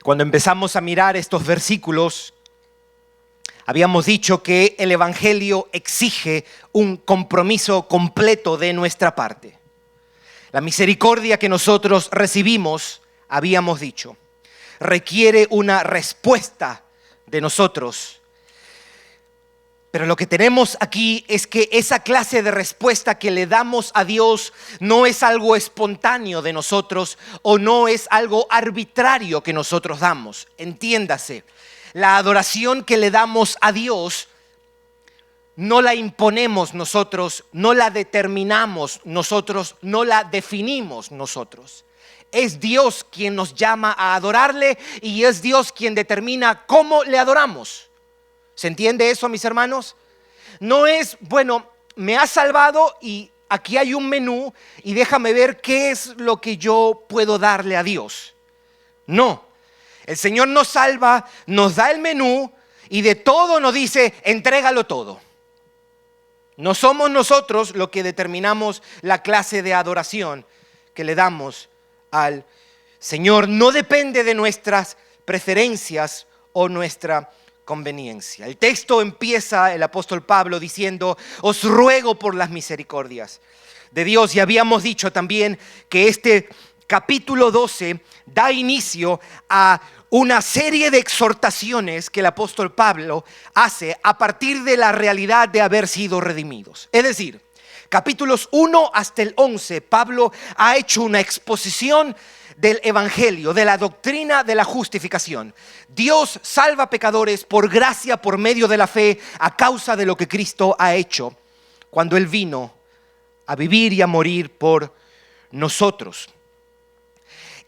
Cuando empezamos a mirar estos versículos, habíamos dicho que el Evangelio exige un compromiso completo de nuestra parte. La misericordia que nosotros recibimos, habíamos dicho, requiere una respuesta de nosotros. Pero lo que tenemos aquí es que esa clase de respuesta que le damos a Dios no es algo espontáneo de nosotros o no es algo arbitrario que nosotros damos. Entiéndase, la adoración que le damos a Dios no la imponemos nosotros, no la determinamos nosotros, no la definimos nosotros. Es Dios quien nos llama a adorarle y es Dios quien determina cómo le adoramos. ¿Se entiende eso, mis hermanos? No es, bueno, me has salvado y aquí hay un menú y déjame ver qué es lo que yo puedo darle a Dios. No, el Señor nos salva, nos da el menú y de todo nos dice, entrégalo todo. No somos nosotros los que determinamos la clase de adoración que le damos al Señor. No depende de nuestras preferencias o nuestra conveniencia. El texto empieza el apóstol Pablo diciendo, os ruego por las misericordias de Dios. Y habíamos dicho también que este capítulo 12 da inicio a una serie de exhortaciones que el apóstol Pablo hace a partir de la realidad de haber sido redimidos. Es decir, capítulos 1 hasta el 11, Pablo ha hecho una exposición del evangelio, de la doctrina de la justificación. Dios salva pecadores por gracia, por medio de la fe, a causa de lo que Cristo ha hecho cuando Él vino a vivir y a morir por nosotros.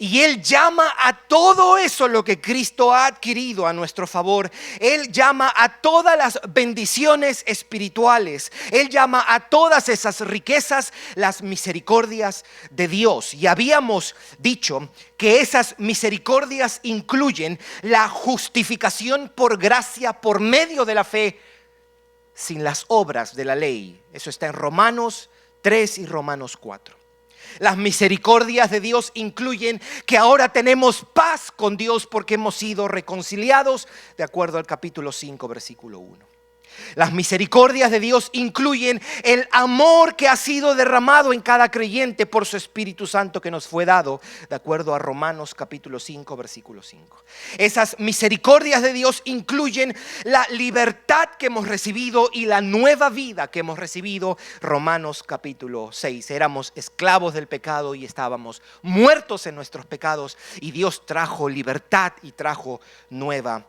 Y Él llama a todo eso lo que Cristo ha adquirido a nuestro favor. Él llama a todas las bendiciones espirituales. Él llama a todas esas riquezas, las misericordias de Dios. Y habíamos dicho que esas misericordias incluyen la justificación por gracia, por medio de la fe, sin las obras de la ley. Eso está en Romanos 3 y Romanos 4. Las misericordias de Dios incluyen que ahora tenemos paz con Dios porque hemos sido reconciliados, de acuerdo al capítulo 5, versículo 1. Las misericordias de Dios incluyen el amor que ha sido derramado en cada creyente por su Espíritu Santo que nos fue dado, de acuerdo a Romanos capítulo 5, versículo 5. Esas misericordias de Dios incluyen la libertad que hemos recibido y la nueva vida que hemos recibido, Romanos capítulo 6. Éramos esclavos del pecado y estábamos muertos en nuestros pecados y Dios trajo libertad y trajo nueva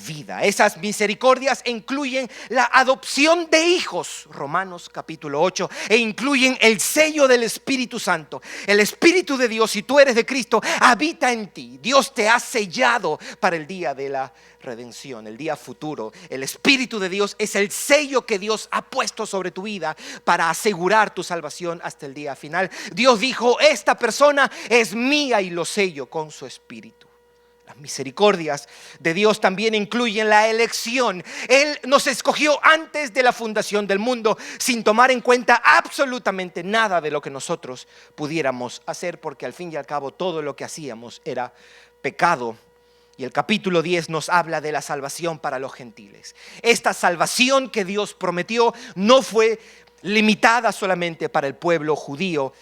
vida. Esas misericordias incluyen la adopción de hijos, Romanos capítulo 8, e incluyen el sello del Espíritu Santo. El Espíritu de Dios, si tú eres de Cristo, habita en ti. Dios te ha sellado para el día de la redención, el día futuro. El Espíritu de Dios es el sello que Dios ha puesto sobre tu vida para asegurar tu salvación hasta el día final. Dios dijo, esta persona es mía y lo sello con su Espíritu. Las misericordias de Dios también incluyen la elección. Él nos escogió antes de la fundación del mundo, sin tomar en cuenta absolutamente nada de lo que nosotros pudiéramos hacer, porque al fin y al cabo todo lo que hacíamos era pecado. Y el capítulo 10 nos habla de la salvación para los gentiles. Esta salvación que Dios prometió no fue limitada solamente para el pueblo judío.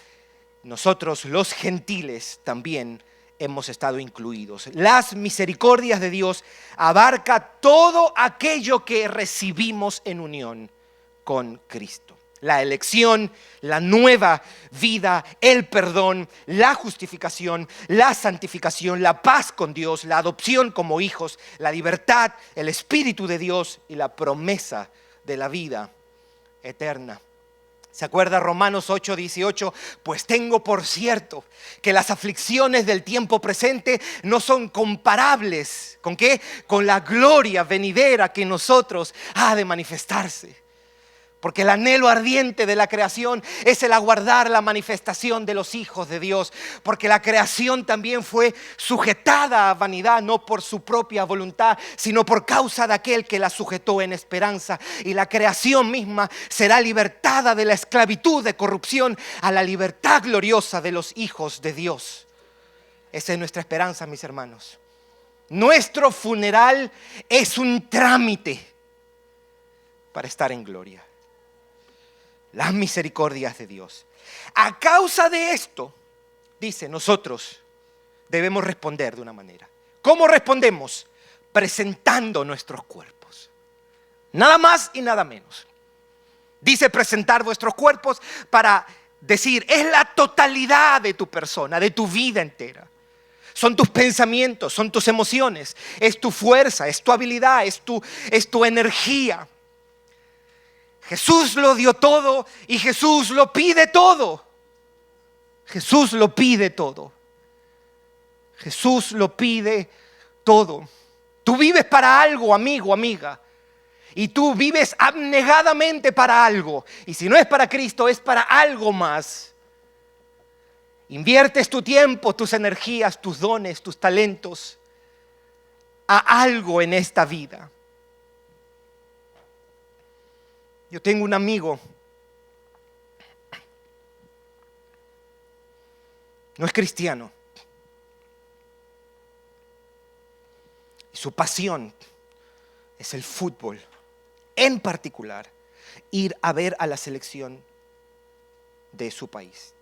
Nosotros, los gentiles, también hemos estado incluidos. Las misericordias de Dios abarca todo aquello que recibimos en unión con Cristo. La elección, la nueva vida, el perdón, la justificación, la santificación, la paz con Dios, la adopción como hijos, la libertad, el Espíritu de Dios y la promesa de la vida eterna. ¿Se acuerda Romanos 8:18? Pues tengo por cierto que las aflicciones del tiempo presente no son comparables. ¿Con qué? Con la gloria venidera que en nosotros ha de manifestarse. Porque el anhelo ardiente de la creación es el aguardar la manifestación de los hijos de Dios. Porque la creación también fue sujetada a vanidad, no por su propia voluntad, sino por causa de aquel que la sujetó en esperanza. Y la creación misma será libertada de la esclavitud de corrupción a la libertad gloriosa de los hijos de Dios. Esa es nuestra esperanza, mis hermanos. Nuestro funeral es un trámite para estar en gloria. Las misericordias de Dios. A causa de esto, dice, nosotros debemos responder de una manera. ¿Cómo respondemos? Presentando nuestros cuerpos. Nada más y nada menos. Dice presentar vuestros cuerpos para decir, es la totalidad de tu persona, de tu vida entera. Son tus pensamientos, son tus emociones, es tu fuerza, es tu habilidad, es tu energía. Jesús lo dio todo y Jesús lo pide todo. Jesús lo pide todo. Jesús lo pide todo. Tú vives para algo, amigo, amiga. Y tú vives abnegadamente para algo. Y si no es para Cristo, es para algo más. Inviertes tu tiempo, tus energías, tus dones, tus talentos a algo en esta vida. Yo tengo un amigo, no es cristiano, y su pasión es el fútbol, en particular, ir a ver a la selección de su país.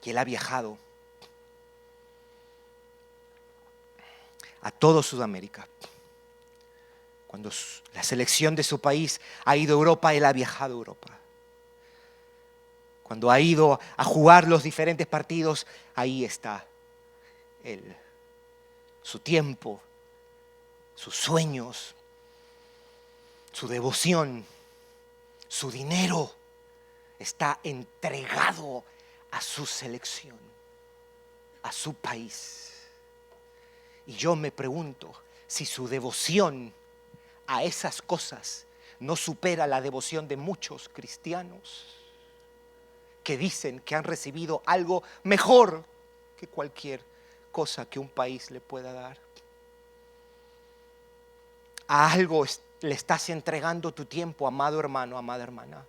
Y él ha viajado a todo Sudamérica. Cuando la selección de su país ha ido a Europa, él ha viajado a Europa. Cuando ha ido a jugar los diferentes partidos, ahí está él. Su tiempo, sus sueños, su devoción, su dinero está entregado a su selección, a su país. Y yo me pregunto si su devoción a esas cosas no supera la devoción de muchos cristianos que dicen que han recibido algo mejor que cualquier cosa que un país le pueda dar. A algo le estás entregando tu tiempo, amado hermano, amada hermana.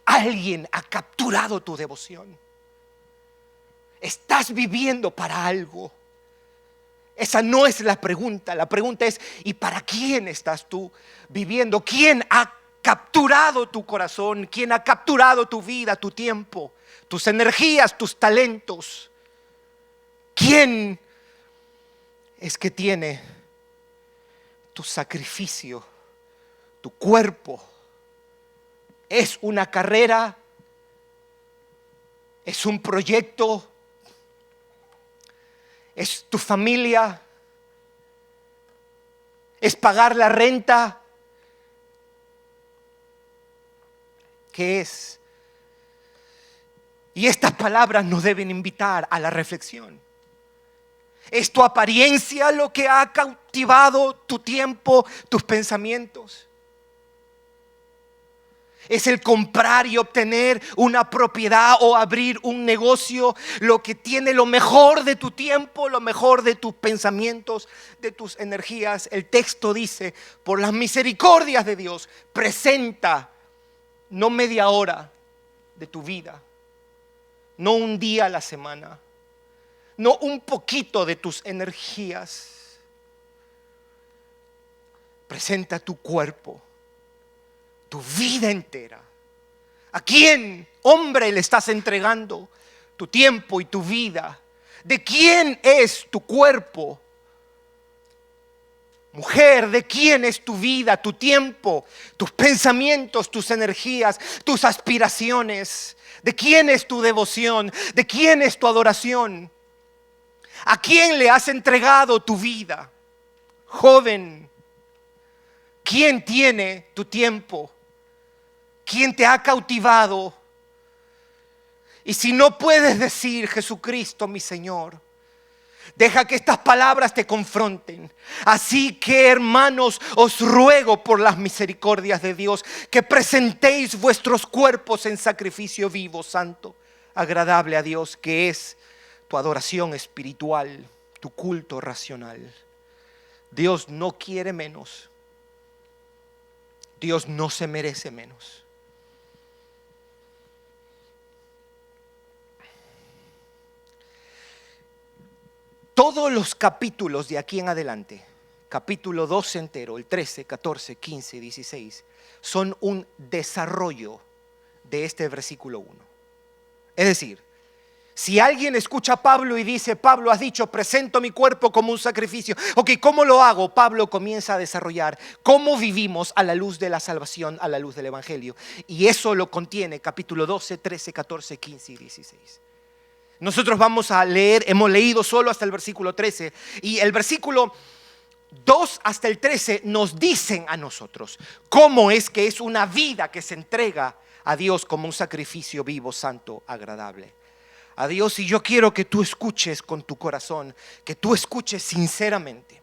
Alguien ha capturado tu devoción. Estás viviendo para algo. Esa no es la pregunta. La pregunta es, ¿y para quién estás tú viviendo? ¿Quién ha capturado tu corazón? ¿Quién ha capturado tu vida, tu tiempo, tus energías, tus talentos? ¿Quién es que tiene tu sacrificio, tu cuerpo? ¿Es una carrera? ¿Es un proyecto? ¿Es tu familia? ¿Es pagar la renta? ¿Qué es? Y estas palabras nos deben invitar a la reflexión. ¿Es tu apariencia lo que ha cautivado tu tiempo, tus pensamientos? ¿Es el comprar y obtener una propiedad o abrir un negocio lo que tiene lo mejor de tu tiempo, lo mejor de tus pensamientos, de tus energías? El texto dice, por las misericordias de Dios, presenta no media hora de tu vida, no un día a la semana, no un poquito de tus energías. Presenta tu cuerpo, tu vida entera. ¿A quién, hombre, le estás entregando tu tiempo y tu vida? ¿De quién es tu cuerpo? Mujer, ¿de quién es tu vida, tu tiempo, tus pensamientos, tus energías, tus aspiraciones? ¿De quién es tu devoción? ¿De quién es tu adoración? ¿A quién le has entregado tu vida? Joven, ¿quién tiene tu tiempo? ¿Quién te ha cautivado? Y si no puedes decir Jesucristo mi Señor, deja que estas palabras te confronten. Así que, hermanos, os ruego por las misericordias de Dios que presentéis vuestros cuerpos en sacrificio vivo, santo, agradable a Dios, que es tu adoración espiritual, tu culto racional. Dios no quiere menos. Dios no se merece menos. Todos los capítulos de aquí en adelante, capítulo 12 entero, el 13, 14, 15, 16, son un desarrollo de este versículo 1. Es decir, si alguien escucha a Pablo y dice: Pablo, has dicho, presento mi cuerpo como un sacrificio. Ok, ¿cómo lo hago? Pablo comienza a desarrollar cómo vivimos a la luz de la salvación, a la luz del Evangelio. Y eso lo contiene capítulo 12, 13, 14, 15 y 16. Nosotros vamos a leer, hemos leído solo hasta el versículo 13. Y el versículo 2 hasta el 13 nos dicen a nosotros cómo es que es una vida que se entrega a Dios como un sacrificio vivo, santo, agradable a Dios. Y yo quiero que tú escuches con tu corazón, que tú escuches sinceramente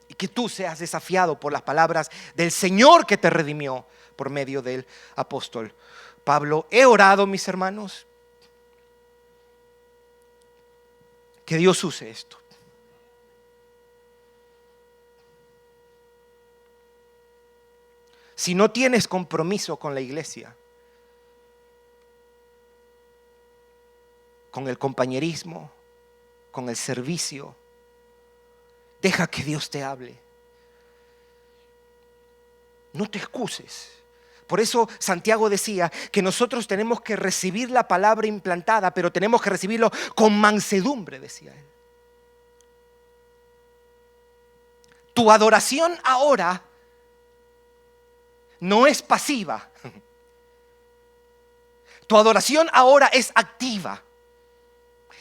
y que tú seas desafiado por las palabras del Señor que te redimió por medio del apóstol Pablo. He orado, mis hermanos, que Dios use esto. Si no tienes compromiso con la iglesia, con el compañerismo, con el servicio, deja que Dios te hable. No te excuses. Por eso Santiago decía que nosotros tenemos que recibir la palabra implantada, pero tenemos que recibirlo con mansedumbre, decía él. Tu adoración ahora no es pasiva. Tu adoración ahora es activa,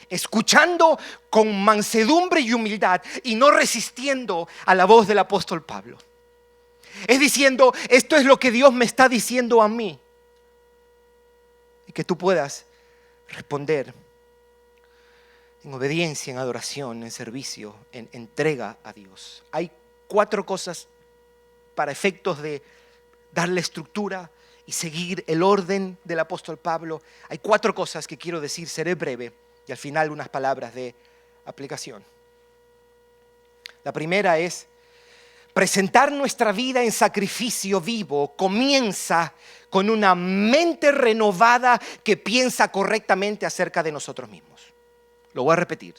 escuchando con mansedumbre y humildad y no resistiendo a la voz del apóstol Pablo. Es diciendo: esto es lo que Dios me está diciendo a mí. Y que tú puedas responder en obediencia, en adoración, en servicio, en entrega a Dios. Hay 4 cosas para efectos de darle estructura y seguir el orden del apóstol Pablo. Hay 4 cosas que quiero decir, seré breve, y al final unas palabras de aplicación. La primera es: presentar nuestra vida en sacrificio vivo comienza con una mente renovada que piensa correctamente acerca de nosotros mismos. Lo voy a repetir.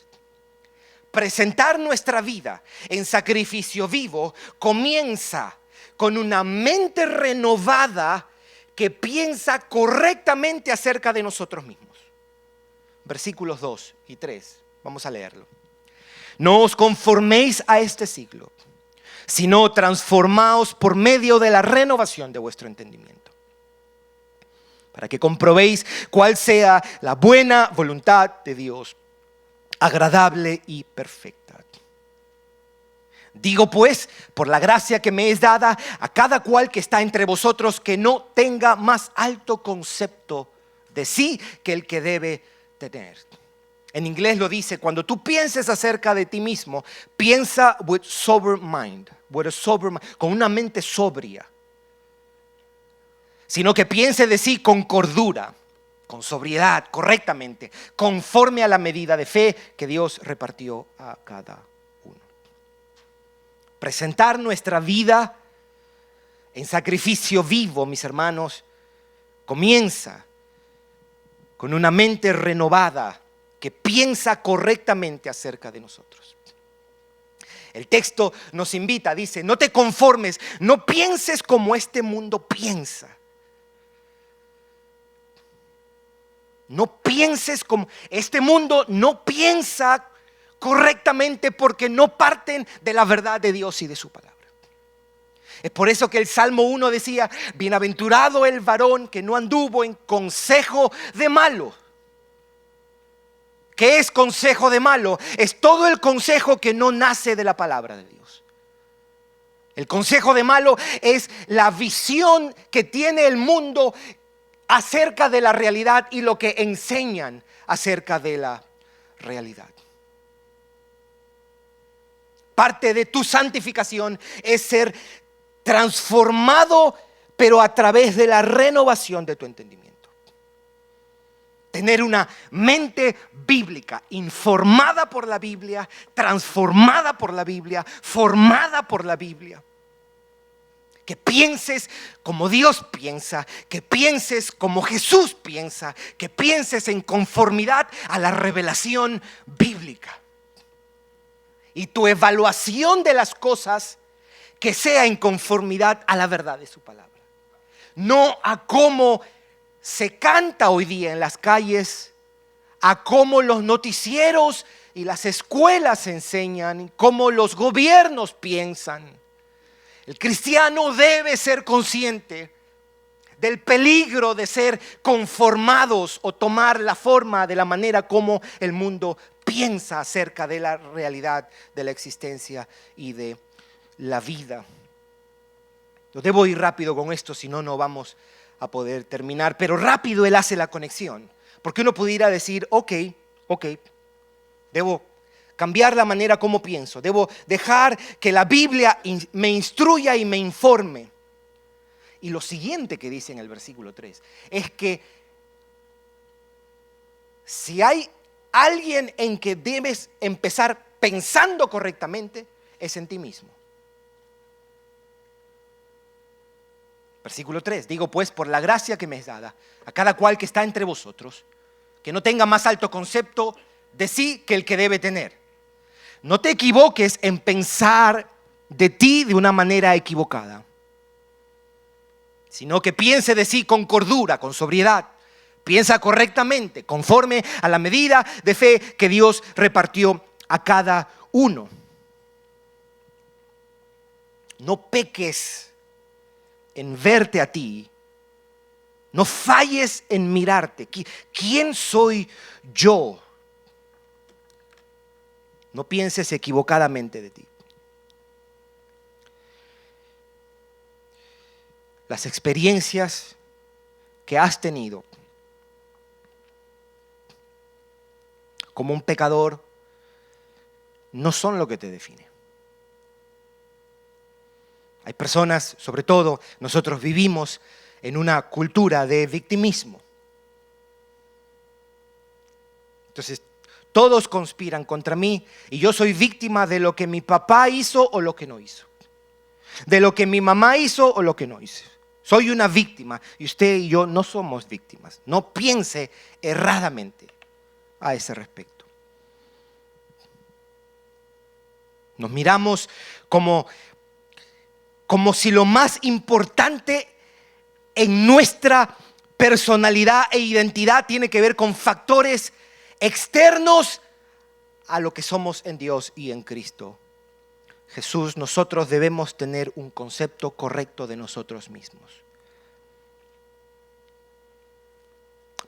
Presentar nuestra vida en sacrificio vivo comienza con una mente renovada que piensa correctamente acerca de nosotros mismos. Versículos 2 y 3, vamos a leerlo. No os conforméis a este siglo, sino transformaos por medio de la renovación de vuestro entendimiento, para que comprobéis cuál sea la buena voluntad de Dios, agradable y perfecta. Digo pues, por la gracia que me es dada, a cada cual que está entre vosotros, que no tenga más alto concepto de sí que el que debe tener. En inglés lo dice: cuando tú pienses acerca de ti mismo, piensa with sober mind, con una mente sobria. Sino que piense de sí con cordura, con sobriedad, correctamente, conforme a la medida de fe que Dios repartió a cada uno. Presentar nuestra vida en sacrificio vivo, mis hermanos, comienza con una mente renovada que piensa correctamente acerca de nosotros. El texto nos invita, dice: no te conformes, no pienses como este mundo piensa. No pienses como este mundo no piensa correctamente, porque no parten de la verdad de Dios y de su palabra. Es por eso que el Salmo 1 decía: bienaventurado el varón que no anduvo en consejo de malo. ¿Qué es consejo de malo? Es todo el consejo que no nace de la palabra de Dios. El consejo de malo es la visión que tiene el mundo acerca de la realidad y lo que enseñan acerca de la realidad. Parte de tu santificación es ser transformado, pero a través de la renovación de tu entendimiento. Tener una mente bíblica, informada por la Biblia, transformada por la Biblia, formada por la Biblia. Que pienses como Dios piensa, que pienses como Jesús piensa, que pienses en conformidad a la revelación bíblica. y tu evaluación de las cosas que sea en conformidad a la verdad de su palabra. No a cómo se canta hoy día en las calles, a cómo los noticieros y las escuelas enseñan, cómo los gobiernos piensan. El cristiano debe ser consciente del peligro de ser conformados o tomar la forma de la manera como el mundo piensa acerca de la realidad de la existencia y de la vida. Yo debo ir rápido con esto, si no, no vamos a poder terminar. Pero rápido él hace la conexión. Porque uno pudiera decir, ok, debo cambiar la manera como pienso. Debo dejar que la Biblia me instruya y me informe. Y lo siguiente que dice en el versículo 3 es que si hay alguien en que debes empezar pensando correctamente, es en ti mismo. Versículo 3, digo pues por la gracia que me es dada a cada cual que está entre vosotros, que no tenga más alto concepto de sí que el que debe tener. No te equivoques en pensar de ti de una manera equivocada, sino que piense de sí con cordura, con sobriedad. Piensa correctamente, conforme a la medida de fe que Dios repartió a cada uno. No peques en verte a ti. No falles en mirarte. ¿Quién soy yo? No pienses equivocadamente de ti. Las experiencias que has tenido como un pecador no son lo que te define. Hay personas, sobre todo nosotros vivimos en una cultura de victimismo. Entonces, todos conspiran contra mí y yo soy víctima de lo que mi papá hizo o lo que no hizo. De lo que mi mamá hizo o lo que no hizo. Soy una víctima y usted y yo no somos víctimas. No piense erradamente a ese respecto. Nos miramos como si lo más importante en nuestra personalidad e identidad tiene que ver con factores externos a lo que somos en Dios y en Cristo Jesús. Nosotros debemos tener un concepto correcto de nosotros mismos.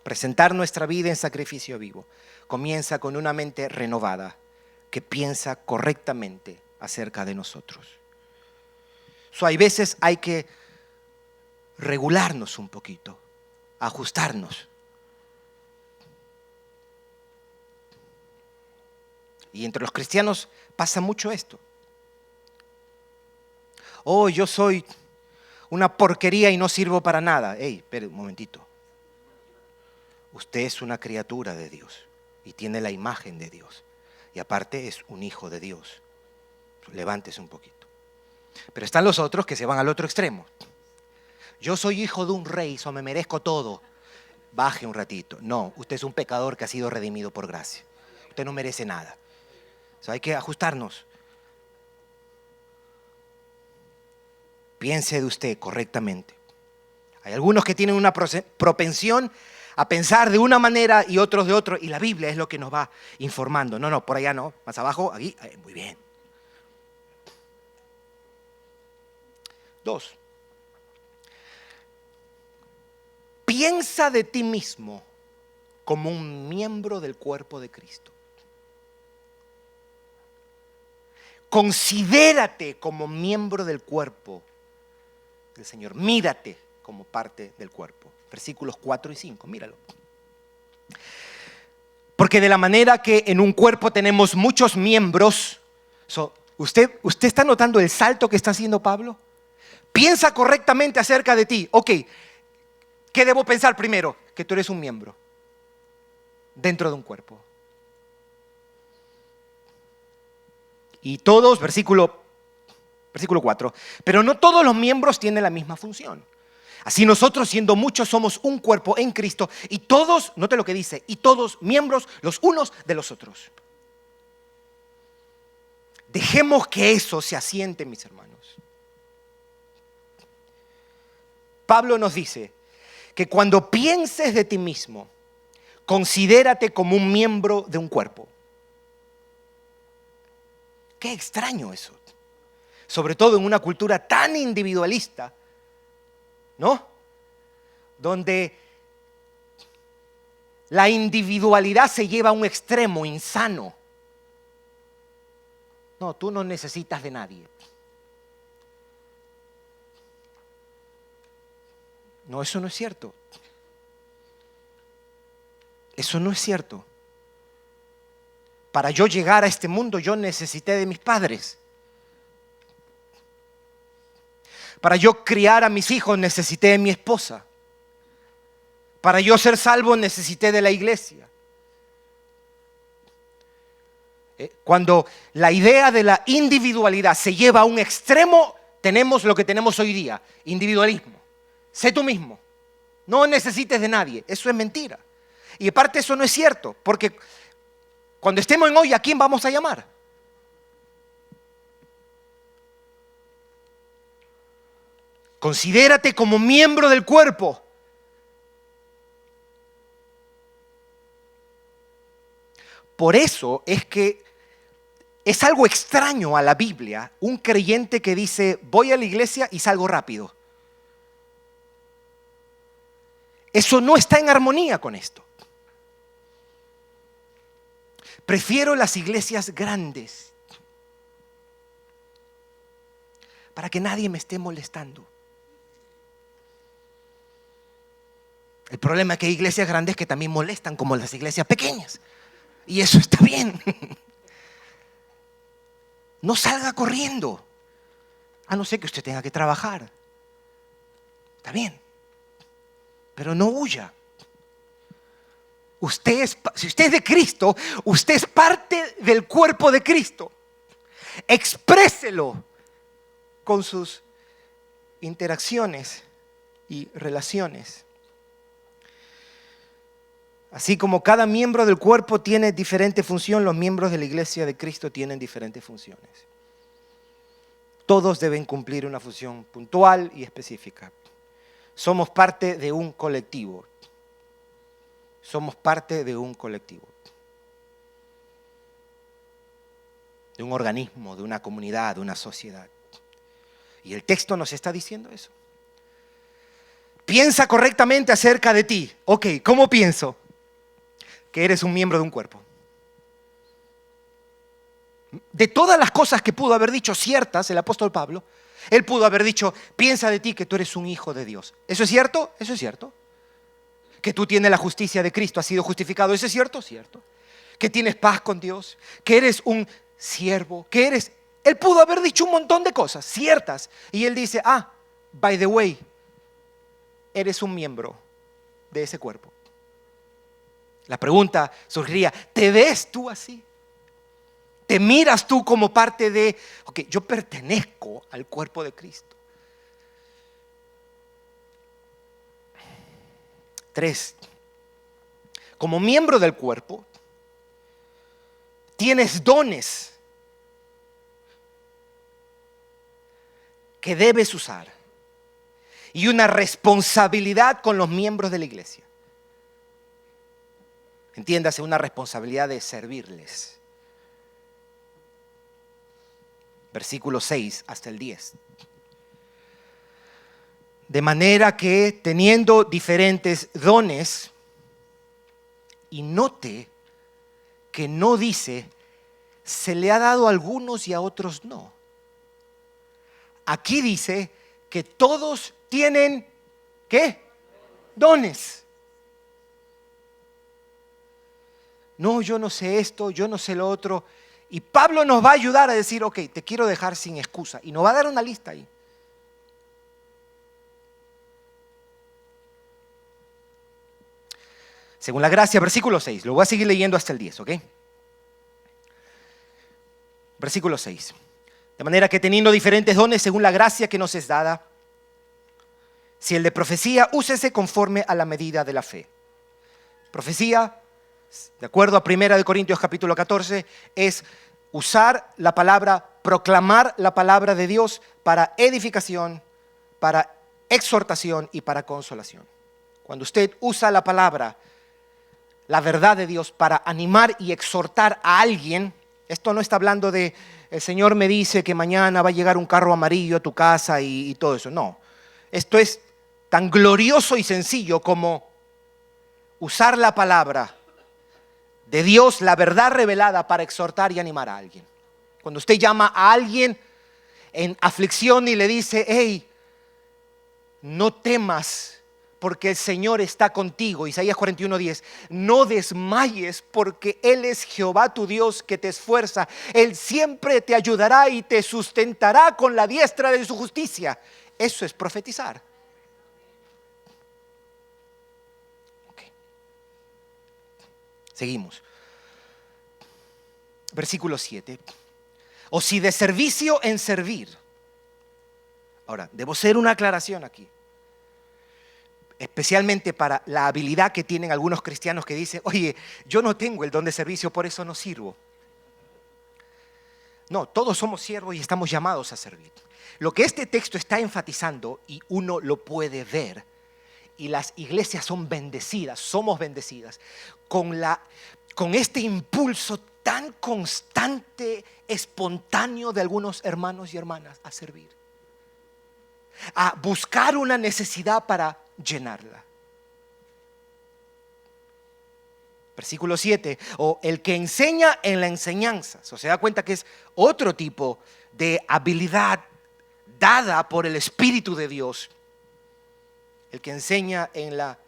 Presentar nuestra vida en sacrificio vivo comienza con una mente renovada que piensa correctamente acerca de nosotros. Hay veces hay que regularnos un poquito, ajustarnos. Y entre los cristianos pasa mucho esto. Oh, yo soy una porquería y no sirvo para nada. Hey, espere un momentito. Usted es una criatura de Dios y tiene la imagen de Dios. Y aparte es un hijo de Dios. Levántese un poquito. Pero están los otros que se van al otro extremo. Yo soy hijo de un rey, so me merezco todo. Baje un ratito. No, usted es un pecador que ha sido redimido por gracia. Usted no merece nada. Hay que ajustarnos. Piense de usted correctamente. Hay algunos que tienen una propensión a pensar de una manera y otros de otra, y la Biblia es lo que nos va informando. No, por allá no, más abajo, aquí, muy bien. 2. Piensa de ti mismo como un miembro del cuerpo de Cristo. Considérate como miembro del cuerpo del Señor. Mírate como parte del cuerpo. Versículos 4 y 5, míralo. Porque de la manera que en un cuerpo tenemos muchos miembros, ¿usted está notando el salto que está haciendo Pablo? Piensa correctamente acerca de ti. Ok, ¿qué debo pensar primero? Que tú eres un miembro dentro de un cuerpo. Y todos, versículo 4, pero no todos los miembros tienen la misma función. Así nosotros, siendo muchos, somos un cuerpo en Cristo y todos, note lo que dice, y todos miembros los unos de los otros. Dejemos que eso se asiente, mis hermanos. Pablo nos dice que cuando pienses de ti mismo, considérate como un miembro de un cuerpo. Qué extraño eso. Sobre todo en una cultura tan individualista, ¿no? Donde la individualidad se lleva a un extremo insano. No, tú no necesitas de nadie. No, eso no es cierto. Eso no es cierto. Para yo llegar a este mundo, yo necesité de mis padres. Para yo criar a mis hijos, necesité de mi esposa. Para yo ser salvo, necesité de la iglesia. Cuando la idea de la individualidad se lleva a un extremo, tenemos lo que tenemos hoy día, individualismo. Sé tú mismo, no necesites de nadie. Eso es mentira. Y aparte eso no es cierto, porque cuando estemos en hoy, ¿a quién vamos a llamar? Considérate como miembro del cuerpo. Por eso es que es algo extraño a la Biblia, un creyente que dice, voy a la iglesia y salgo rápido. Eso no está en armonía con esto. Prefiero las iglesias grandes para que nadie me esté molestando. El problema es que hay iglesias grandes que también molestan, como las iglesias pequeñas. Y eso está bien. No salga corriendo, a no ser que usted tenga que trabajar. Está bien, pero no huya. Si usted es de Cristo, usted es parte del cuerpo de Cristo. Expréselo con sus interacciones y relaciones. Así como cada miembro del cuerpo tiene diferente función, los miembros de la iglesia de Cristo tienen diferentes funciones. Todos deben cumplir una función puntual y específica. Somos parte de un colectivo. Somos parte de un colectivo. De un organismo, de una comunidad, de una sociedad. Y el texto nos está diciendo eso. Piensa correctamente acerca de ti. Ok, ¿cómo pienso? Que eres un miembro de un cuerpo. De todas las cosas que pudo haber dicho ciertas el apóstol Pablo, él pudo haber dicho, piensa de ti que tú eres un hijo de Dios. ¿Eso es cierto? Eso es cierto. Que tú tienes la justicia de Cristo, has sido justificado. ¿Eso es cierto? Cierto. Que tienes paz con Dios, que eres un siervo, que eres... Él pudo haber dicho un montón de cosas ciertas. Y él dice, by the way, eres un miembro de ese cuerpo. La pregunta surgiría, ¿te ves tú así? ¿Te miras tú como parte de, yo pertenezco al cuerpo de Cristo? 3. Como miembro del cuerpo, tienes dones que debes usar y una responsabilidad con los miembros de la iglesia. Entiéndase, una responsabilidad de servirles. Versículo 6 hasta el 10. De manera que teniendo diferentes dones, y note que no dice, se le ha dado a algunos y a otros no. Aquí dice que todos tienen, ¿qué? Dones. No, yo no sé esto, yo no sé lo otro. Y Pablo nos va a ayudar a decir, te quiero dejar sin excusa. Y nos va a dar una lista ahí. Según la gracia, versículo 6. Lo voy a seguir leyendo hasta el 10, ¿ok? Versículo 6. De manera que teniendo diferentes dones según la gracia que nos es dada, si el de profecía, úsese conforme a la medida de la fe. Profecía, de acuerdo a 1 Corintios capítulo 14, es usar la palabra, proclamar la palabra de Dios para edificación, para exhortación y para consolación. Cuando usted usa la palabra, la verdad de Dios para animar y exhortar a alguien, esto no está hablando de el Señor me dice que mañana va a llegar un carro amarillo a tu casa y todo eso. No, esto es tan glorioso y sencillo como usar la palabra de Dios, la verdad revelada, para exhortar y animar a alguien. Cuando usted llama a alguien en aflicción y le dice, hey, no temas porque el Señor está contigo. Isaías 41:10. No desmayes porque Él es Jehová tu Dios que te esfuerza. Él siempre te ayudará y te sustentará con la diestra de su justicia. Eso es profetizar. Okay. Seguimos. Versículo 7. O si de servicio en servir. Ahora, debo hacer una aclaración aquí. Especialmente para la habilidad que tienen algunos cristianos que dicen, oye, yo no tengo el don de servicio, por eso no sirvo. No, todos somos siervos y estamos llamados a servir. Lo que este texto está enfatizando, y uno lo puede ver, y las iglesias son bendecidas, somos bendecidas, con este impulso tan constante, espontáneo de algunos hermanos y hermanas a servir. A buscar una necesidad para llenarla. Versículo 7, o el que enseña en la enseñanza. Se da cuenta que es otro tipo de habilidad dada por el Espíritu de Dios. El que enseña en la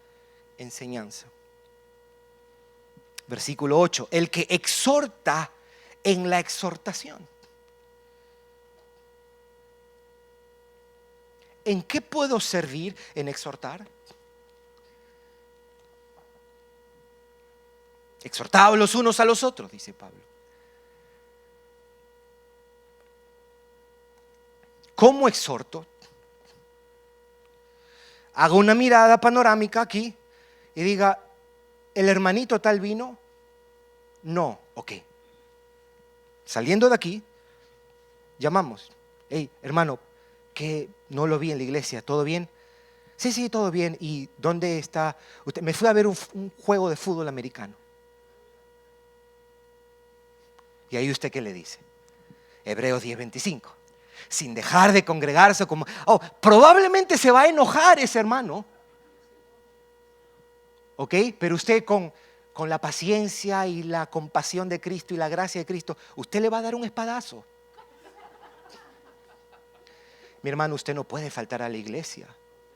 enseñanza. Versículo 8, el que exhorta en la exhortación. ¿En qué puedo servir en exhortar? Exhortaos los unos a los otros, dice Pablo. ¿Cómo exhorto? Hago una mirada panorámica aquí y diga, ¿el hermanito tal vino? No, ok. Saliendo de aquí, llamamos. Hey, hermano, que no lo vi en la iglesia, ¿todo bien? Sí, todo bien. ¿Y dónde está usted? Me fui a ver un juego de fútbol americano. ¿Y ahí usted qué le dice? Hebreos 10:25. Sin dejar de congregarse como... probablemente se va a enojar ese hermano. ¿Ok? Pero usted con la paciencia y la compasión de Cristo y la gracia de Cristo, usted le va a dar un espadazo. Mi hermano, usted no puede faltar a la iglesia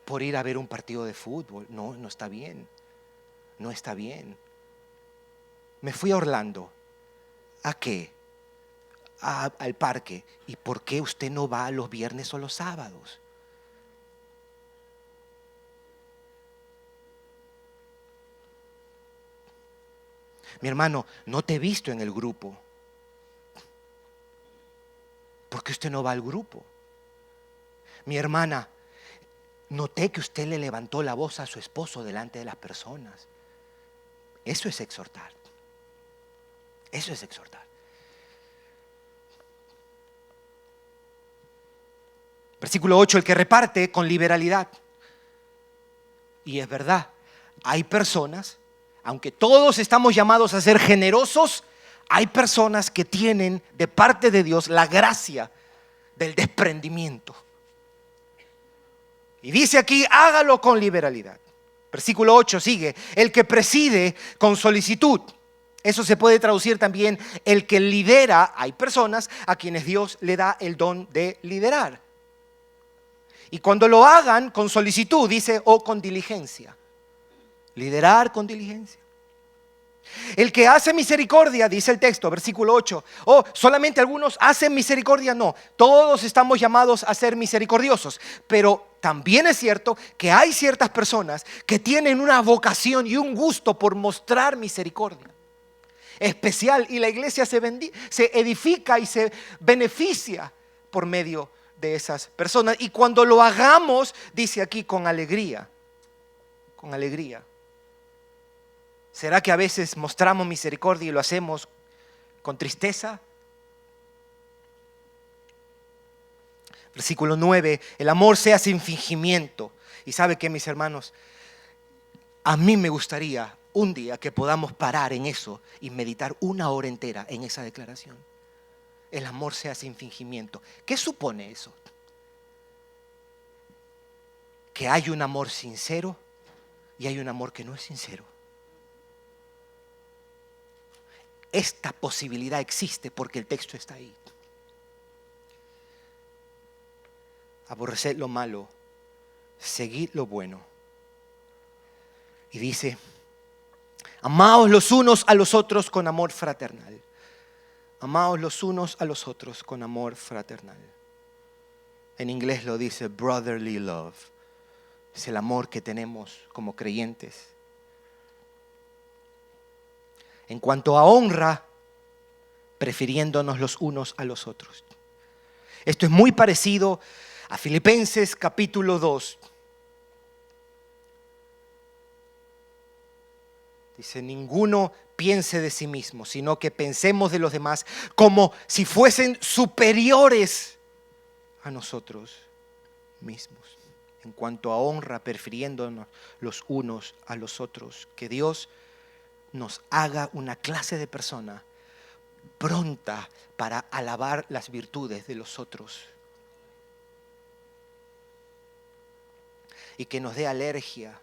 por ir a ver un partido de fútbol. No está bien. No está bien. Me fui a Orlando. ¿A qué? Al parque. ¿Y por qué usted no va los viernes o los sábados? Mi hermano, no te he visto en el grupo. ¿Por qué usted no va al grupo? Mi hermana, noté que usted le levantó la voz a su esposo delante de las personas. Eso es exhortar. Eso es exhortar. Versículo 8, el que reparte con liberalidad. Y es verdad, hay personas, aunque todos estamos llamados a ser generosos, hay personas que tienen de parte de Dios la gracia del desprendimiento. Y dice aquí, hágalo con liberalidad. Versículo 8 sigue, el que preside con solicitud. Eso se puede traducir también, el que lidera. Hay personas a quienes Dios le da el don de liderar. Y cuando lo hagan con solicitud, dice, o con diligencia. Liderar con diligencia. El que hace misericordia, dice el texto, versículo 8. Solamente algunos hacen misericordia. No, todos estamos llamados a ser misericordiosos. Pero también es cierto que hay ciertas personas que tienen una vocación y un gusto por mostrar misericordia especial. Y la iglesia se edifica y se beneficia por medio de esas personas. Y cuando lo hagamos, dice aquí, con alegría. Con alegría. ¿Será que a veces mostramos misericordia y lo hacemos con tristeza? Versículo 9, el amor sea sin fingimiento. Y ¿sabe qué, mis hermanos? A mí me gustaría un día que podamos parar en eso y meditar 1 hora entera en esa declaración. El amor sea sin fingimiento. ¿Qué supone eso? Que hay un amor sincero y hay un amor que no es sincero. Esta posibilidad existe porque el texto está ahí. Aborreced lo malo, seguid lo bueno. Y dice, amaos los unos a los otros con amor fraternal. Amaos los unos a los otros con amor fraternal. En inglés lo dice brotherly love. Es el amor que tenemos como creyentes. En cuanto a honra, prefiriéndonos los unos a los otros. Esto es muy parecido a Filipenses capítulo 2. Dice, ninguno piense de sí mismo, sino que pensemos de los demás como si fuesen superiores a nosotros mismos. En cuanto a honra, prefiriéndonos los unos a los otros. Que Dios nos haga una clase de persona pronta para alabar las virtudes de los otros. Y que nos dé alergia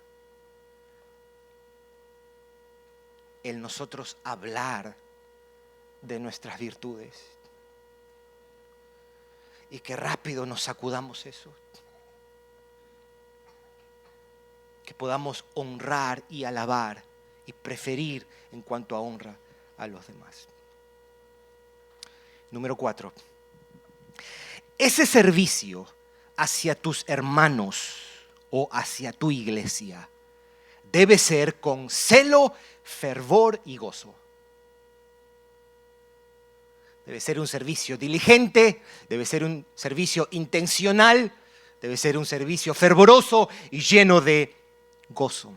el nosotros hablar de nuestras virtudes. Y que rápido nos sacudamos eso. Que podamos honrar y alabar y preferir en cuanto a honra a los demás. Número 4. Ese servicio hacia tus hermanos o hacia tu iglesia debe ser con celo, fervor y gozo. Debe ser un servicio diligente, debe ser un servicio intencional, debe ser un servicio fervoroso y lleno de gozo.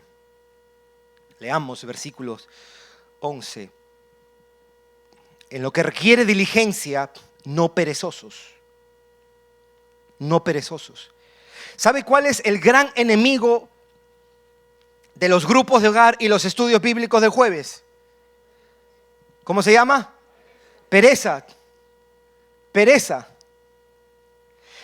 Leamos versículos 11. En lo que requiere diligencia, no perezosos. No perezosos. ¿Sabe cuál es el gran enemigo de los grupos de hogar y los estudios bíblicos del jueves? ¿Cómo se llama? Pereza. Pereza.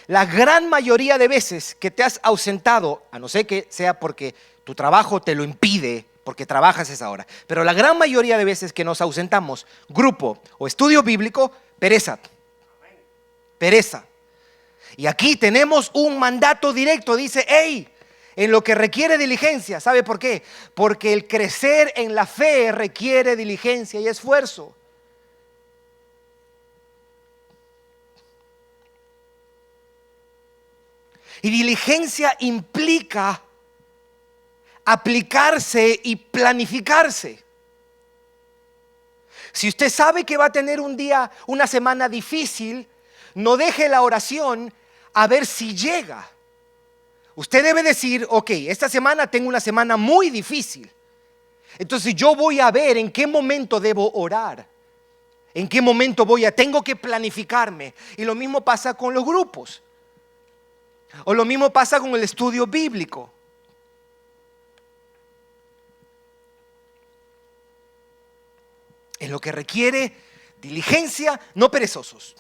La gran mayoría de veces que te has ausentado, a no ser que sea porque tu trabajo te lo impide, porque trabajas esa hora, pero la gran mayoría de veces que nos ausentamos, grupo o estudio bíblico, pereza. Pereza. Y aquí tenemos un mandato directo, dice, hey, en lo que requiere diligencia. ¿Sabe por qué? Porque el crecer en la fe requiere diligencia y esfuerzo. Y diligencia implica aplicarse y planificarse. Si usted sabe que va a tener un día, una semana difícil, no deje la oración a ver si llega. Usted debe decir, ok, esta semana tengo una semana muy difícil. Entonces yo voy a ver en qué momento debo orar. En qué momento tengo que planificarme. Y lo mismo pasa con los grupos. O lo mismo pasa con el estudio bíblico. En lo que requiere diligencia, no perezosos.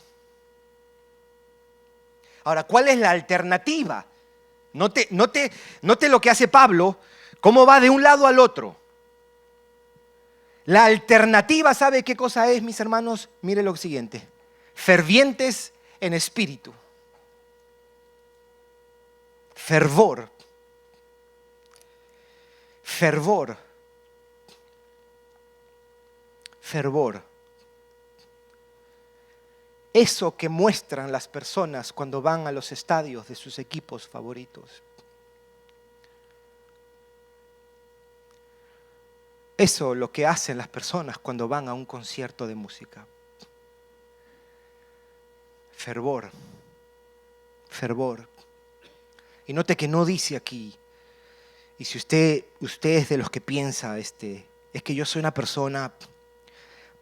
Ahora, ¿cuál es la alternativa? Note lo que hace Pablo, cómo va de un lado al otro. La alternativa, ¿sabe qué cosa es, mis hermanos? Mire lo siguiente: fervientes en espíritu. Fervor. Fervor. Fervor. Eso que muestran las personas cuando van a los estadios de sus equipos favoritos. Eso lo que hacen las personas cuando van a un concierto de música. Fervor. Fervor. Y note que no dice aquí, y si usted es de los que piensa, es que yo soy una persona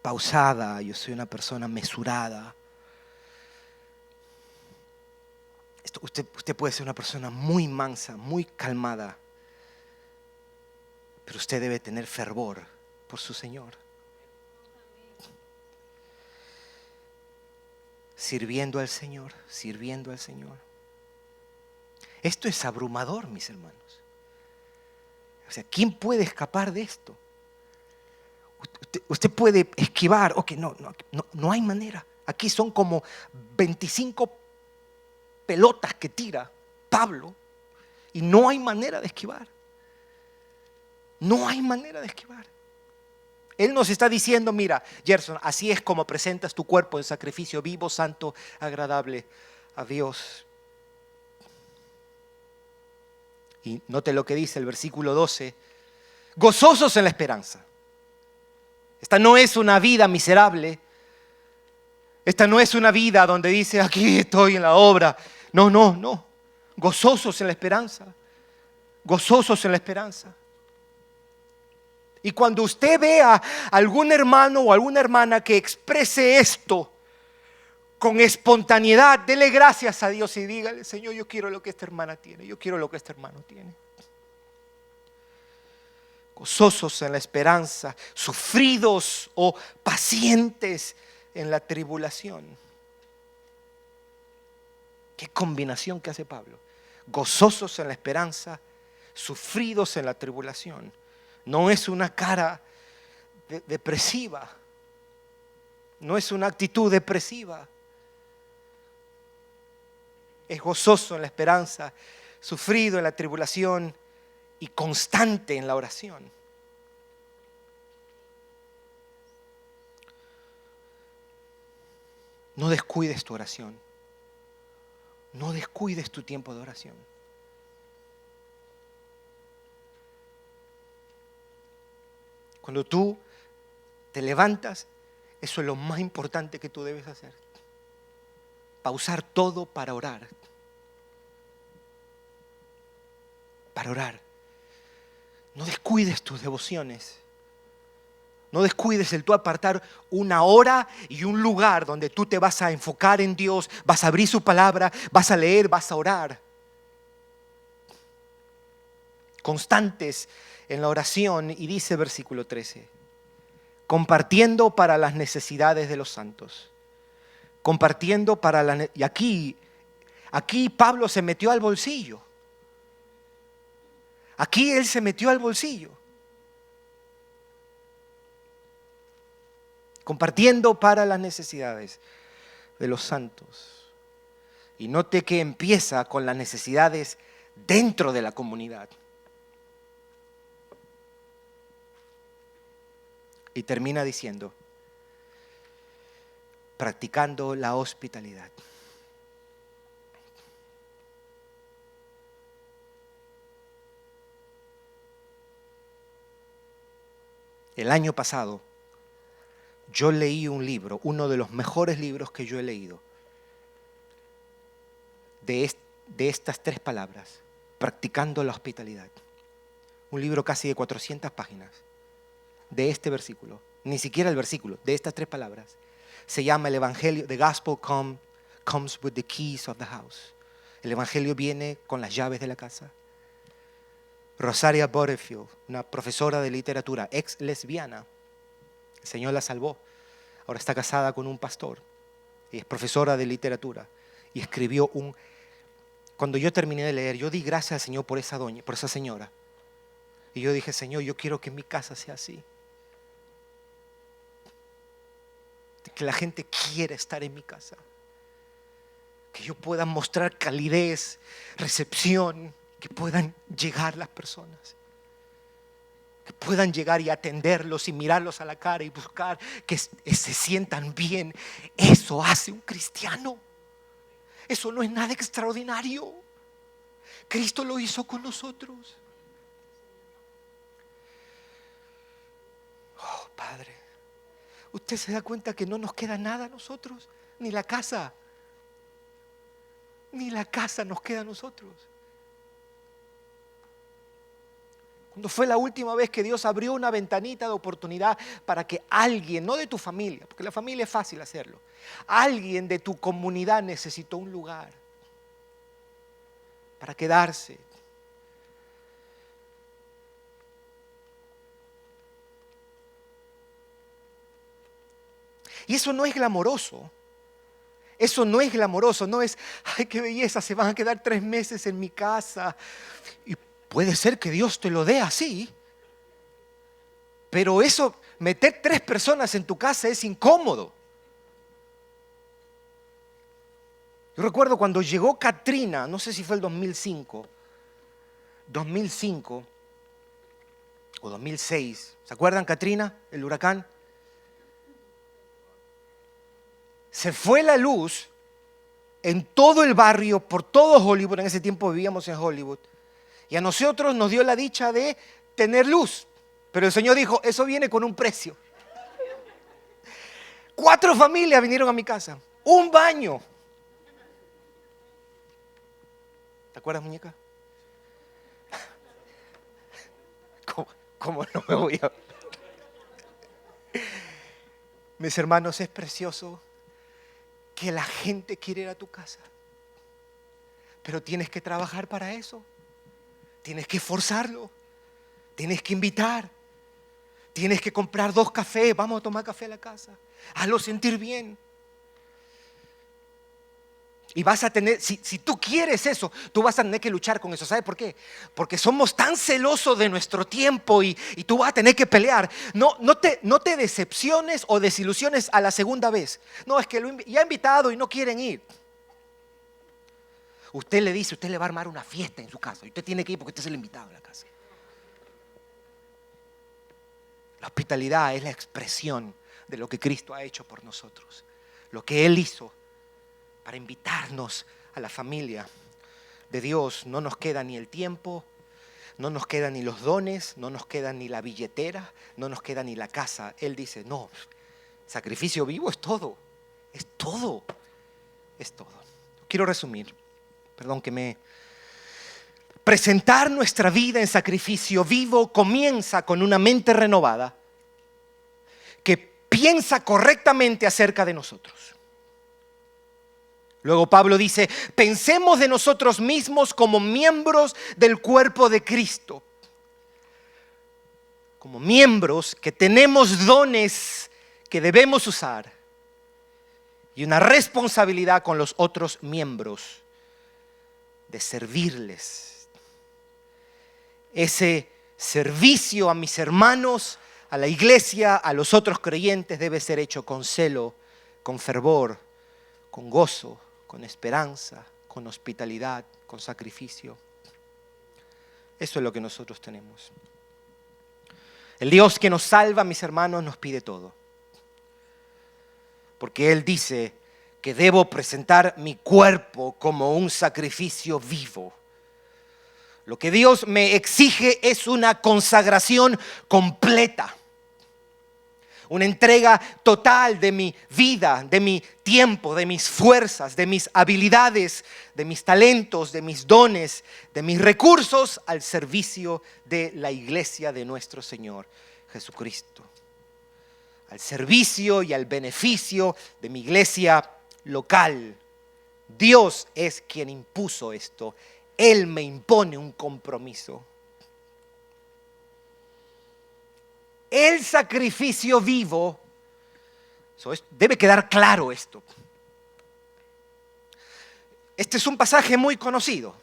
pausada, yo soy una persona mesurada. Usted puede ser una persona muy mansa, muy calmada, pero usted debe tener fervor por su Señor. Sirviendo al Señor, sirviendo al Señor. Esto es abrumador, mis hermanos. O sea, ¿quién puede escapar de esto? Usted puede esquivar. Ok, no hay manera. Aquí son como 25 pelotas que tira Pablo y no hay manera de esquivar. No hay manera de esquivar. Él nos está diciendo, mira, Gerson, así es como presentas tu cuerpo en sacrificio vivo, santo, agradable a Dios. Y note lo que dice el versículo 12. Gozosos en la esperanza. Esta no es una vida miserable. Esta no es una vida donde dice, aquí estoy en la obra. No. Gozosos en la esperanza. Gozosos en la esperanza. Y cuando usted vea a algún hermano o alguna hermana que exprese esto con espontaneidad, dele gracias a Dios y dígale, Señor, yo quiero lo que esta hermana tiene, yo quiero lo que este hermano tiene. Gozosos en la esperanza, sufridos o pacientes en la tribulación. Qué combinación que hace Pablo. Gozosos en la esperanza, sufridos en la tribulación. No es una cara depresiva. No es una actitud depresiva. Es gozoso en la esperanza, sufrido en la tribulación y constante en la oración. No descuides tu oración. No descuides tu tiempo de oración. Cuando tú te levantas, eso es lo más importante que tú debes hacer. Pausar todo para orar. Para orar. No descuides tus devociones. No descuides el tú apartar una hora y un lugar donde tú te vas a enfocar en Dios, vas a abrir su palabra, vas a leer, vas a orar. Constantes en la oración, y dice versículo 13, compartiendo para las necesidades de los santos. Compartiendo para las... Y aquí Pablo se metió al bolsillo. Aquí él se metió al bolsillo. Compartiendo para las necesidades de los santos. Y note que empieza con las necesidades dentro de la comunidad. Y termina diciendo, practicando la hospitalidad. El año pasado yo leí un libro, uno de los mejores libros que yo he leído, de estas 3 palabras, practicando la hospitalidad. Un libro casi de 400 páginas, de este versículo, ni siquiera el versículo, de estas 3 palabras. Se llama el Evangelio, The Gospel comes with the keys of the house. El Evangelio viene con las llaves de la casa. Rosaria Butterfield, una profesora de literatura, ex lesbiana, el Señor la salvó. Ahora está casada con un pastor y es profesora de literatura. Y escribió cuando yo terminé de leer, yo di gracias al Señor por esa señora. Y yo dije, Señor, yo quiero que mi casa sea así. Que la gente quiera estar en mi casa. Que yo pueda mostrar calidez, recepción, que puedan llegar las personas. Que puedan llegar y atenderlos y mirarlos a la cara y buscar que se sientan bien. Eso hace un cristiano. Eso no es nada extraordinario. Cristo lo hizo con nosotros. Oh, Padre, ¿usted se da cuenta que no nos queda nada a nosotros? Ni la casa. Ni la casa nos queda a nosotros. ¿Cuándo fue la última vez que Dios abrió una ventanita de oportunidad para que alguien, no de tu familia, porque la familia es fácil hacerlo, alguien de tu comunidad necesitó un lugar? para quedarse. Y eso no es glamoroso. Eso no es glamoroso, no es, ay, qué belleza, se van a quedar 3 meses en mi casa. Y puede ser que Dios te lo dé así, pero eso, meter 3 personas en tu casa es incómodo. Yo recuerdo cuando llegó Katrina, no sé si fue el 2005 o 2006. ¿Se acuerdan Katrina, el huracán? Se fue la luz en todo el barrio, por todo Hollywood. En ese tiempo vivíamos en Hollywood. Y a nosotros nos dio la dicha de tener luz. Pero el Señor dijo, eso viene con un precio. 4 familias vinieron a mi casa. Un baño. ¿Te acuerdas, muñeca? ¿Cómo no me voy a...? Mis hermanos, es precioso que la gente quiere ir a tu casa. Pero tienes que trabajar para eso. Tienes que forzarlo. Tienes que invitar. Tienes que comprar 2 cafés. Vamos a tomar café a la casa. Hazlo sentir bien. Y vas a tener, si tú quieres eso, tú vas a tener que luchar con eso. ¿Sabes por qué? Porque somos tan celosos de nuestro tiempo y tú vas a tener que pelear. No te decepciones o desilusiones a la segunda vez. No, es que ya ha invitado y no quieren ir. Usted le dice, usted le va a armar una fiesta en su casa. Y usted tiene que ir porque usted es el invitado a la casa. La hospitalidad es la expresión de lo que Cristo ha hecho por nosotros. Lo que Él hizo para invitarnos a la familia de Dios. No nos queda ni el tiempo, no nos quedan ni los dones, no nos queda ni la billetera, no nos queda ni la casa. Él dice, no, sacrificio vivo es todo, es todo, es todo. Quiero resumir, presentar nuestra vida en sacrificio vivo comienza con una mente renovada que piensa correctamente acerca de nosotros. Luego Pablo dice, pensemos de nosotros mismos como miembros del cuerpo de Cristo. Como miembros que tenemos dones que debemos usar y una responsabilidad con los otros miembros de servirles. Ese servicio a mis hermanos, a la iglesia, a los otros creyentes debe ser hecho con celo, con fervor, con gozo, con esperanza, con hospitalidad, con sacrificio. Eso es lo que nosotros tenemos. El Dios que nos salva, mis hermanos, nos pide todo. Porque Él dice que debo presentar mi cuerpo como un sacrificio vivo. Lo que Dios me exige es una consagración completa. Una entrega total de mi vida, de mi tiempo, de mis fuerzas, de mis habilidades, de mis talentos, de mis dones, de mis recursos al servicio de la iglesia de nuestro Señor Jesucristo. Al servicio y al beneficio de mi iglesia local. Dios es quien impuso esto. Él me impone un compromiso. El sacrificio vivo, debe quedar claro esto. Este es un pasaje muy conocido,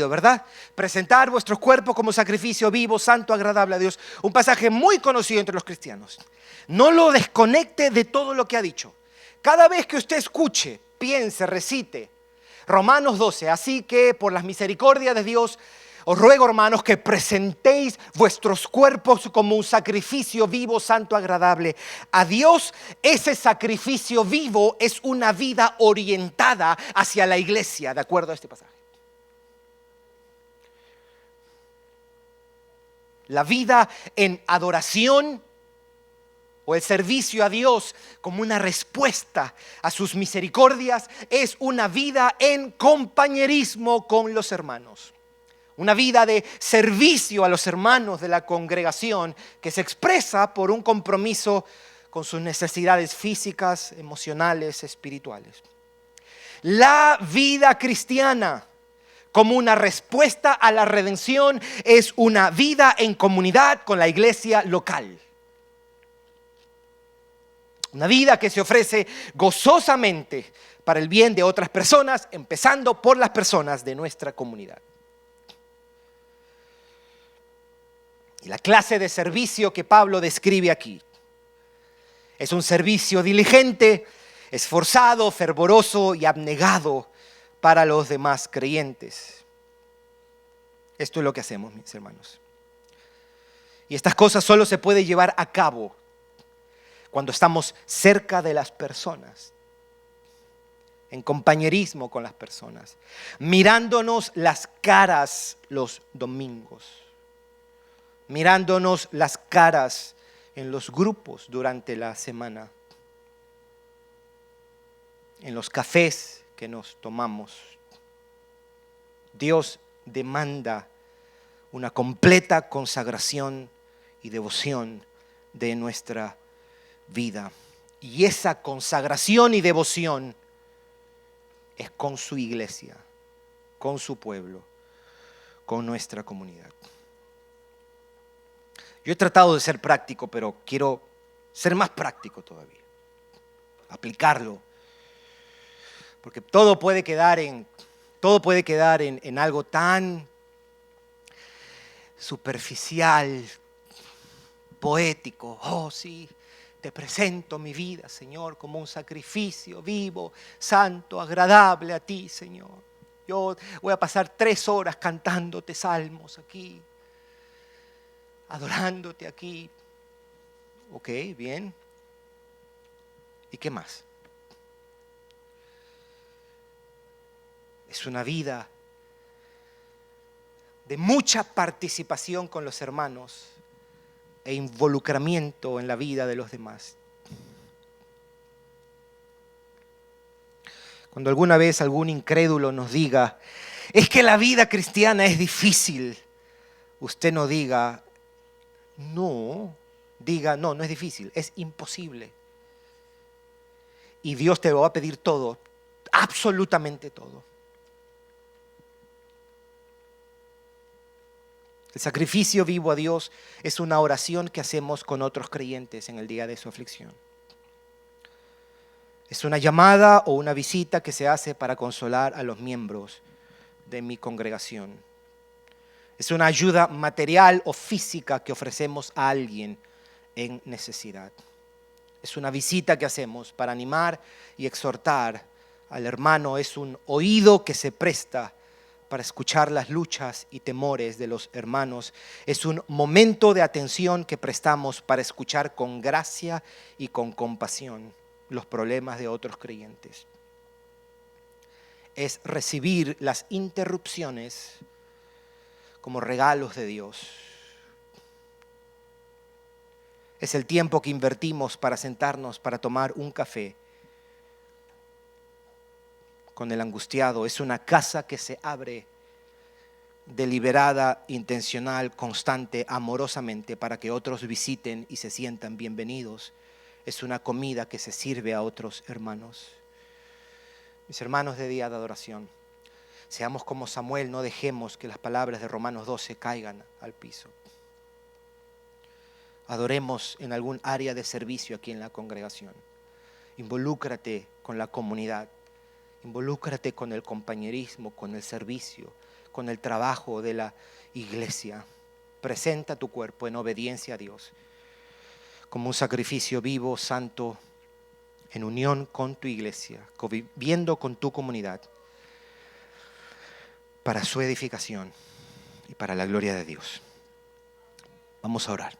¿verdad? Presentar vuestros cuerpos como sacrificio vivo, santo, agradable a Dios. Un pasaje muy conocido entre los cristianos. No lo desconecte de todo lo que ha dicho. Cada vez que usted escuche, piense, recite Romanos 12, así que por las misericordias de Dios, os ruego, hermanos, que presentéis vuestros cuerpos como un sacrificio vivo, santo, agradable a Dios. Ese sacrificio vivo es una vida orientada hacia la iglesia, de acuerdo a este pasaje. La vida en adoración o el servicio a Dios como una respuesta a sus misericordias es una vida en compañerismo con los hermanos. Una vida de servicio a los hermanos de la congregación que se expresa por un compromiso con sus necesidades físicas, emocionales, espirituales. La vida cristiana como una respuesta a la redención es una vida en comunidad con la iglesia local. Una vida que se ofrece gozosamente para el bien de otras personas, empezando por las personas de nuestra comunidad. Y la clase de servicio que Pablo describe aquí es un servicio diligente, esforzado, fervoroso y abnegado para los demás creyentes. Esto es lo que hacemos, mis hermanos. Y estas cosas solo se pueden llevar a cabo cuando estamos cerca de las personas, en compañerismo con las personas, mirándonos las caras los domingos, mirándonos las caras en los grupos durante la semana, en los cafés que nos tomamos. Dios demanda una completa consagración y devoción de nuestra vida. Y esa consagración y devoción es con su iglesia, con su pueblo, con nuestra comunidad. Yo he tratado de ser práctico, pero quiero ser más práctico todavía, aplicarlo. Porque todo puede quedar en algo tan superficial, poético. Oh, sí, te presento mi vida, Señor, como un sacrificio vivo, santo, agradable a ti, Señor. Yo voy a pasar 3 horas cantándote salmos aquí, adorándote aquí. Ok, bien. ¿Y qué más? Es una vida de mucha participación con los hermanos e involucramiento en la vida de los demás. Cuando alguna vez algún incrédulo nos diga, es que la vida cristiana es difícil, usted no diga, no es difícil, es imposible. Y Dios te va a pedir todo, absolutamente todo. El sacrificio vivo a Dios es una oración que hacemos con otros creyentes en el día de su aflicción. Es una llamada o una visita que se hace para consolar a los miembros de mi congregación. Es una ayuda material o física que ofrecemos a alguien en necesidad. Es una visita que hacemos para animar y exhortar al hermano. Es un oído que se presta para escuchar las luchas y temores de los hermanos. Es un momento de atención que prestamos para escuchar con gracia y con compasión los problemas de otros creyentes. Es recibir las interrupciones como regalos de Dios. Es el tiempo que invertimos para sentarnos, para tomar un café con el angustiado. Es una casa que se abre deliberada, intencional, constante, amorosamente para que otros visiten y se sientan bienvenidos. Es una comida que se sirve a otros hermanos. Mis hermanos de día de adoración, seamos como Samuel, no dejemos que las palabras de Romanos 12 caigan al piso. Adoremos en algún área de servicio aquí en la congregación. Involúcrate con la comunidad. Involúcrate con el compañerismo, con el servicio, con el trabajo de la iglesia. Presenta tu cuerpo en obediencia a Dios como un sacrificio vivo, santo, en unión con tu iglesia, conviviendo con tu comunidad para su edificación y para la gloria de Dios. Vamos a orar.